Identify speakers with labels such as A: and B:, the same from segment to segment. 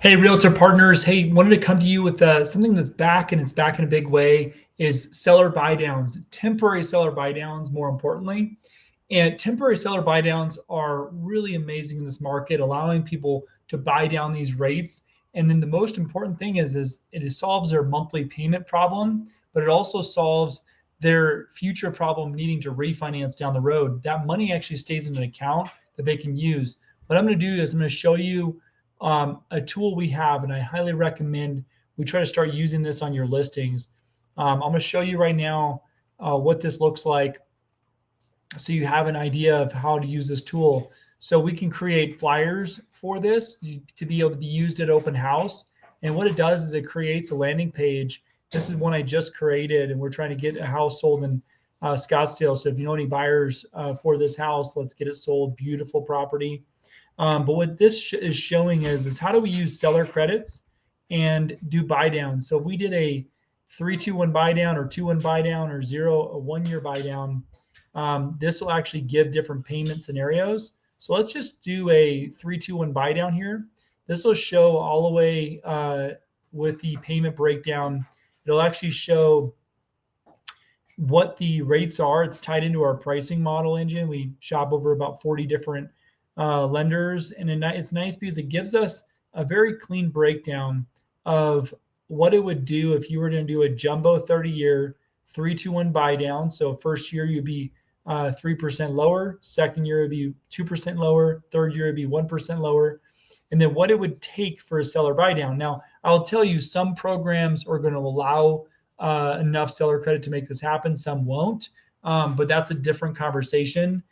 A: Hey, realtor partners. Hey, wanted to come to you with something that's back, and it's back in a big way, is seller buydowns, temporary seller buydowns, more importantly. And temporary seller buydowns are really amazing in this market, allowing people to buy down these rates. And then the most important thing is it solves their monthly payment problem, but it also solves their future problem needing to refinance down the road. That money actually stays in an account that they can use. What I'm going to do is I'm going to show you a tool we have, and I highly recommend we try to start using this on your listings. I'm going to show you right now what this looks like so you have an idea of how to use this tool. So we can create flyers for this to be able to be used at open house. And what it does is it creates a landing page. This is one I just created, and we're trying to get a house sold in Scottsdale. So if you know any buyers for this house, let's get it sold. Beautiful property. But what this is showing is how do we use seller credits and do buy down. So if we did a 3-2-1 buy down, or 2-1 buy down, or a 1-year buy down, this will actually give different payment scenarios. So let's just do a 3-2-1 buy down here. This will show all the way with the payment breakdown. It'll actually show what the rates are. It's tied into our pricing model engine. We shop over about 40 different lenders, and it's nice because it gives us a very clean breakdown of what it would do if you were to do a jumbo 30-year 3-2-1 buy down. So first year you'd be 3% lower, second year would be 2% lower, third year would be 1% lower, and then what it would take for a seller buy down. Now, I'll tell you, some programs are going to allow enough seller credit to make this happen. Some won't, but that's a different conversation.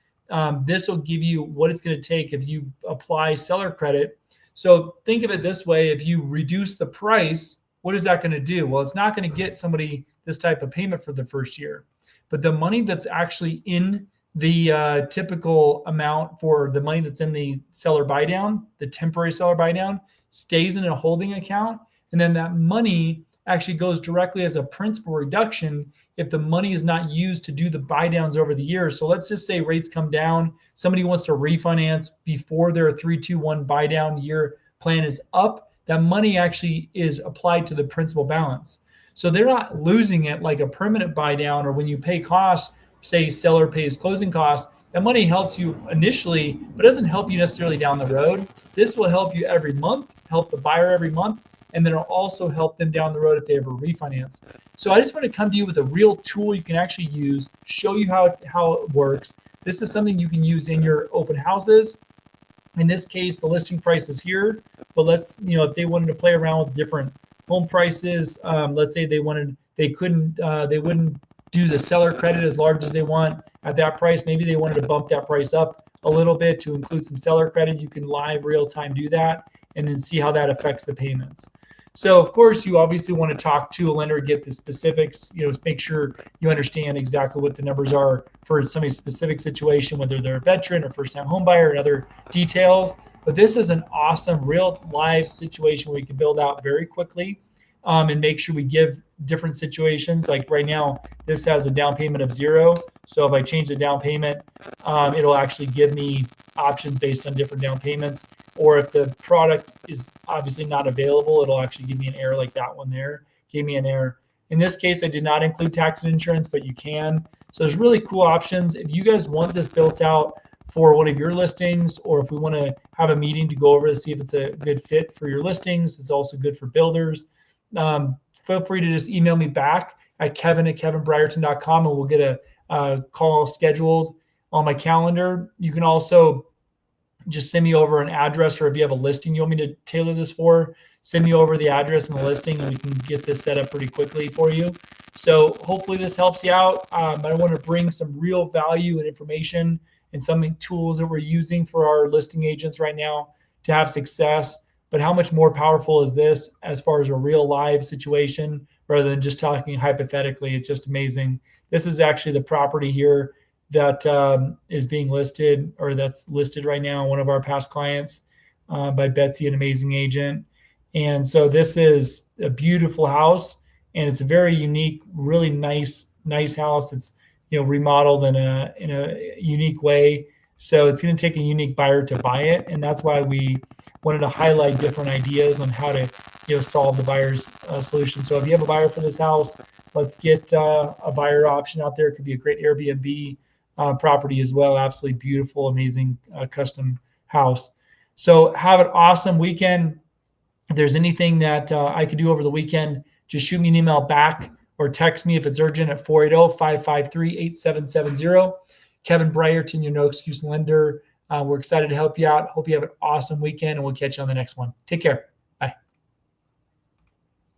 A: This will give you what it's going to take if you apply seller credit. So think of it this way: if you reduce the price, what is that going to do? Well, it's not going to get somebody this type of payment for the first year, but the money that's actually in the typical amount for the money that's in the seller buy down, the temporary seller buy down, stays in a holding account, and then that money actually goes directly as a principal reduction if the money is not used to do the buy downs over the years. So let's just say rates come down, somebody wants to refinance before their 3-2-1 buy down year plan is up, that money actually is applied to the principal balance. So they're not losing it like a permanent buy down, or when you pay costs, say seller pays closing costs, that money helps you initially, but doesn't help you necessarily down the road. This will help you every month, help the buyer every month, and then it'll also help them down the road if they ever refinance. So I just want to come to you with a real tool you can actually use, show you how it works. This is something you can use in your open houses. In this case, the listing price is here, but let's, if they wanted to play around with different home prices, let's say they wouldn't do the seller credit as large as they want at that price. Maybe they wanted to bump that price up a little bit to include some seller credit. You can live real time do that and then see how that affects the payments. So of course, you obviously want to talk to a lender, get the specifics, make sure you understand exactly what the numbers are for somebody's specific situation, whether they're a veteran or first-time home buyer, and other details. But this is an awesome real live situation where we can build out very quickly and make sure we give different situations. Like right now, this has a down payment of 0. So if I change the down payment, it'll actually give me options based on different down payments. Or if the product is obviously not available, it'll actually give me an error, like that one there gave me an error. In this case, I did not include tax and insurance, but you can. So there's really cool options. If you guys want this built out for one of your listings, or if we want to have a meeting to go over to see if it's a good fit for your listings, it's also good for builders. Feel free to just email me back at kevin@kevinbrierton.com, and we'll get a call scheduled on my calendar. You can also just send me over an address, or if you have a listing you want me to tailor this for, send me over the address and the listing, and we can get this set up pretty quickly for you. So hopefully this helps you out. But I want to bring some real value and information and some tools that we're using for our listing agents right now to have success. But how much more powerful is this as far as a real live situation rather than just talking hypothetically? It's just amazing. This is actually the property here that is being listed, or that's listed right now, one of our past clients by Betsy, an amazing agent. And so this is a beautiful house, and it's a very unique, really nice house. It's remodeled in a unique way. So it's going to take a unique buyer to buy it, and that's why we wanted to highlight different ideas on how to solve the buyer's solution. So if you have a buyer for this house, let's get a buyer option out there. It could be a great Airbnb property as well. Absolutely beautiful, amazing custom house. So have an awesome weekend. If there's anything that I could do over the weekend, just shoot me an email back or text me if it's urgent at 480-553-8770. Kevin Brierton, your no excuse lender. We're excited to help you out. Hope you have an awesome weekend, and we'll catch you on the next one. Take care.